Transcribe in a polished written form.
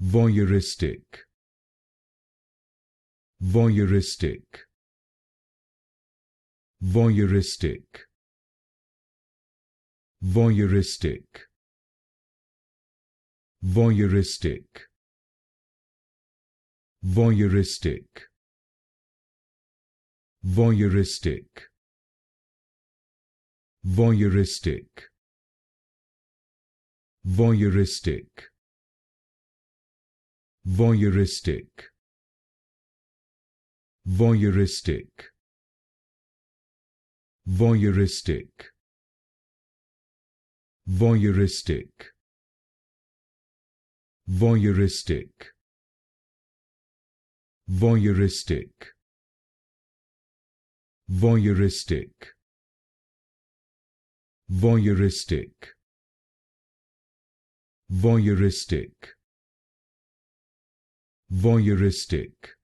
Voyeuristic. Voyeuristic. Voyeuristic. Voyeuristic. Voyeuristic. Voyeuristic. Voyeuristic. Voyeuristic. Voyeuristic. Voyeuristic. Voyeuristic. Voyeuristic. Voyeuristic. Voyeuristic. Voyeuristic. Voyeuristic. Voyeuristic. Voyeuristic. Voyeuristic.